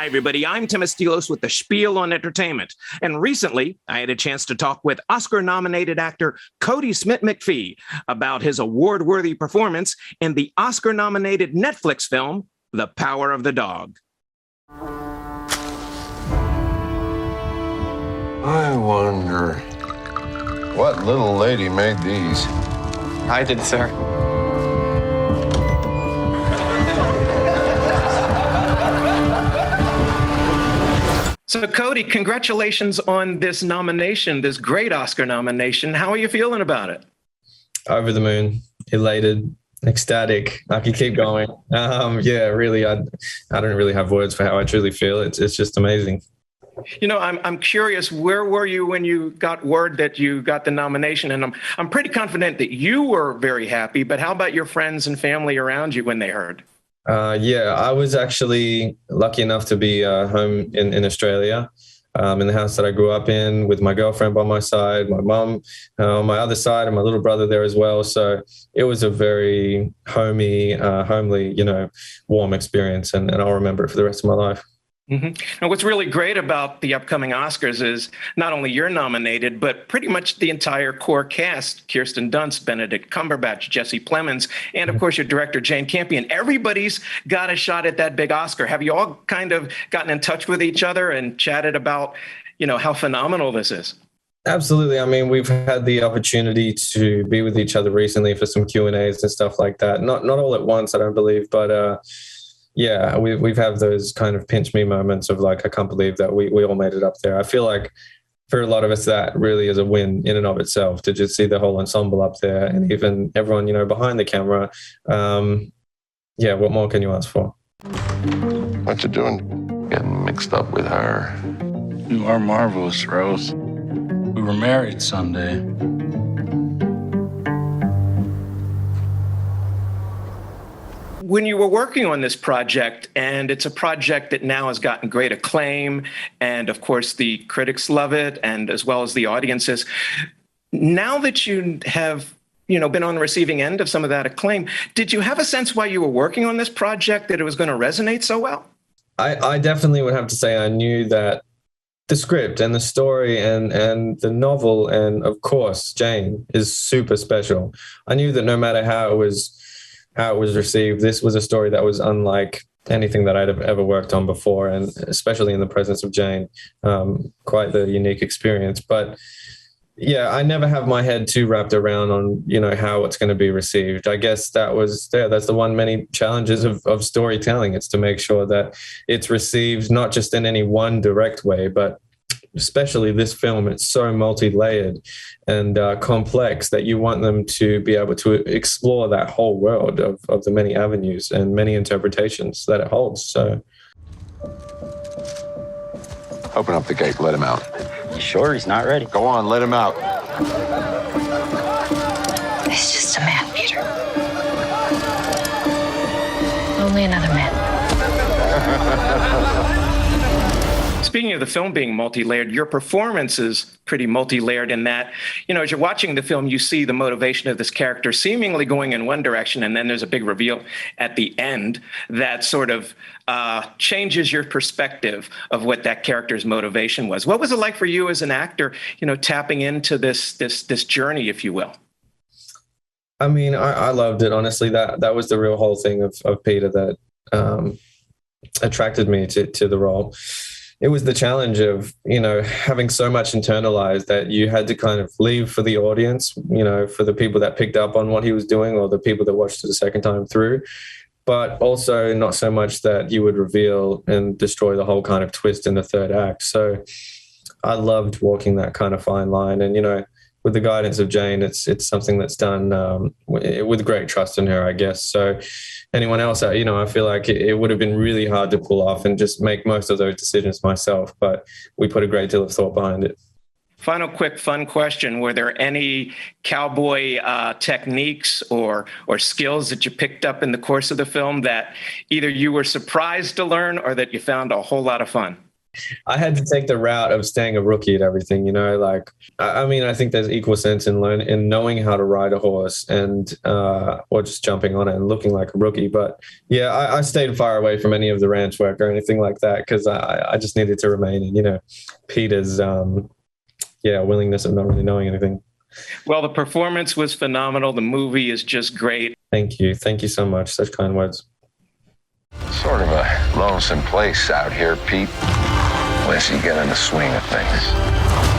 Hi, everybody. I'm Tim Estiloz with the Spiel on Entertainment. And recently, I had a chance to talk with Oscar-nominated actor Kodi Smit-McPhee about his award-worthy performance in the Oscar-nominated Netflix film, The Power of the Dog. I wonder what little lady made these. I did, sir. So, Kodi, congratulations on this nomination, this great Oscar nomination. How are you feeling about it? Over the moon, elated, ecstatic. I can keep going. Yeah, really, I don't really have words for how I truly feel. It's just amazing. You know, I'm curious, where were you when you got word that you got the nomination? And I'm pretty confident that you were very happy, but how about your friends and family around you when they heard? Yeah, I was actually lucky enough to be home in Australia, in the house that I grew up in, with my girlfriend by my side, my mum on my other side, and my little brother there as well. So it was a very homely, warm experience, and I'll remember it for the rest of my life. Mm-hmm. And what's really great about the upcoming Oscars is not only you're nominated, but pretty much the entire core cast: Kirsten Dunst, Benedict Cumberbatch, Jesse Plemons, and of course your director, Jane Campion. Everybody's got a shot at that big Oscar. Have you all kind of gotten in touch with each other and chatted about, how phenomenal this is? Absolutely. I mean, we've had the opportunity to be with each other recently for some Q&As and stuff like that. Not all at once, I don't believe, but yeah, we've had those kind of pinch me moments of like, I can't believe that we all made it up there. I feel like for a lot of us, that really is a win in and of itself, to just see the whole ensemble up there and even everyone, behind the camera. Yeah, what more can you ask for? What you doing? Getting mixed up with her. You are marvelous, Rose. We were married Sunday. When you were working on this project, and it's a project that now has gotten great acclaim, and of course the critics love it, and as well as the audiences, now that you have been on the receiving end of some of that acclaim, did you have a sense while you were working on this project that it was going to resonate so well? I definitely would have to say I knew that the script and the story and the novel, and of course Jane, is super special. I knew that no matter how it was received, this was a story that was unlike anything that I'd have ever worked on before, and especially in the presence of Jane, quite the unique experience. But yeah, I never have my head too wrapped around on, how it's going to be received. I guess that's the one many challenges of storytelling. It's to make sure that it's received not just in any one direct way, but especially this film, it's so multi-layered and complex that you want them to be able to explore that whole world of the many avenues and many interpretations that it holds. So, Open up the gate, let him out. You sure he's not ready? Go on, let him out. He's just a man, Peter. Only another man. Speaking of the film being multi-layered, your performance is pretty multi-layered in that, as you're watching the film, you see the motivation of this character seemingly going in one direction, and then there's a big reveal at the end that sort of changes your perspective of what that character's motivation was. What was it like for you as an actor, tapping into this journey, if you will? I mean, I loved it, honestly. That was the real whole thing of Peter that attracted me to the role. It was the challenge of, having so much internalized that you had to kind of leave for the audience, for the people that picked up on what he was doing or the people that watched it a second time through, but also not so much that you would reveal and destroy the whole kind of twist in the third act. So I loved walking that kind of fine line. And, with the guidance of Jane, it's something that's done with great trust in her, I guess. So anyone else, I feel like it would have been really hard to pull off and just make most of those decisions myself. But we put a great deal of thought behind it. Final quick fun question. Were there any cowboy techniques or skills that you picked up in the course of the film that either you were surprised to learn or that you found a whole lot of fun? I had to take the route of staying a rookie at everything, like, I mean, I think there's equal sense in knowing how to ride a horse and, or just jumping on it and looking like a rookie. But yeah, I stayed far away from any of the ranch work or anything like that because I just needed to remain in, Peter's, willingness of not really knowing anything. Well, the performance was phenomenal. The movie is just great. Thank you. Thank you so much. Such kind words. Sort of a lonesome place out here, Pete. Unless you get in the swing of things.